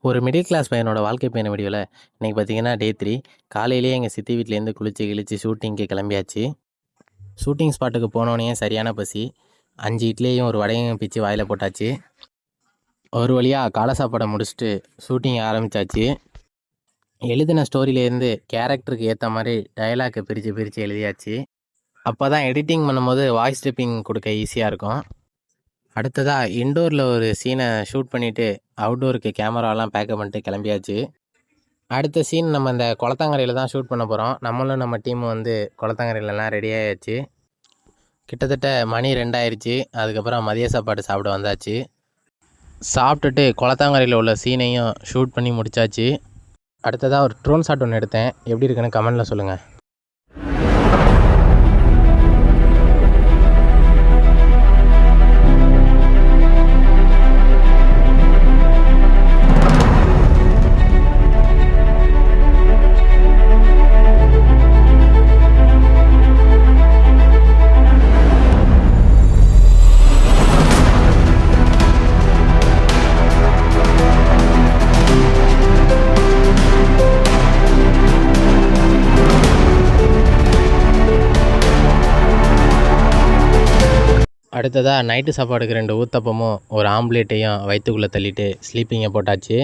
ஒரு middle class பையனோட வாழ்க்கை பயண வீடியோவில் இன்றைக்கி பார்த்தீங்கன்னா டே 3 காலையிலேயே எங்கள் சித்தி வீட்டிலேருந்து குளிச்சு கிழிச்சு ஷூட்டிங்க்கு கிளம்பியாச்சு. ஷூட்டிங் ஸ்பாட்டுக்கு போனோடனே சரியான பசி. 5 இட்லியையும் ஒரு வடையும் பிச்சு வாயில் போட்டாச்சு. ஒரு வழியாக காலை சாப்பாடை முடிச்சுட்டு ஷூட்டிங் ஆரம்பித்தாச்சு. எழுதின ஸ்டோரியிலேருந்து கேரக்டருக்கு ஏற்ற மாதிரி டயலாக்கை பிரித்து எழுதியாச்சு. அப்போ தான் எடிட்டிங் பண்ணும்போது வாய்ஸ் டெப்பிங் கொடுக்க ஈஸியாக இருக்கும். அடுத்ததாக இன்டோரில் ஒரு சீனை ஷூட் பண்ணிவிட்டு அவுட்டோருக்கு கேமராலாம் பேக்கப் பண்ணிட்டு கிளம்பியாச்சு. அடுத்த சீன் நம்ம இந்த குளத்தாங்கரையில் தான் ஷூட் பண்ண போகிறோம். நம்மளும் நம்ம டீமும் வந்து குளத்தாங்கரையிலலாம் ரெடி ஆகியாச்சு. கிட்டத்தட்ட மணி 2 ஆயிடுச்சு. அதுக்கப்புறம் மதிய சாப்பாடு சாப்பிட வந்தாச்சு. சாப்பிட்டுட்டு குளத்தாங்கரையில் உள்ள சீனையும் ஷூட் பண்ணி முடித்தாச்சு. அடுத்ததாக ஒரு ட்ரோன் ஷாட் ஒன்று எடுத்தேன். எப்படி இருக்குன்னு கமெண்டில் சொல்லுங்கள். அடுத்ததாக நைட்டு சாப்பாடுக்கு 2 ஊத்தப்பமும் ஒரு ஆம்லேட்டையும் வயிற்றுக்குள்ளே தள்ளிட்டு ஸ்லீப்பிங்கை போட்டாச்சு.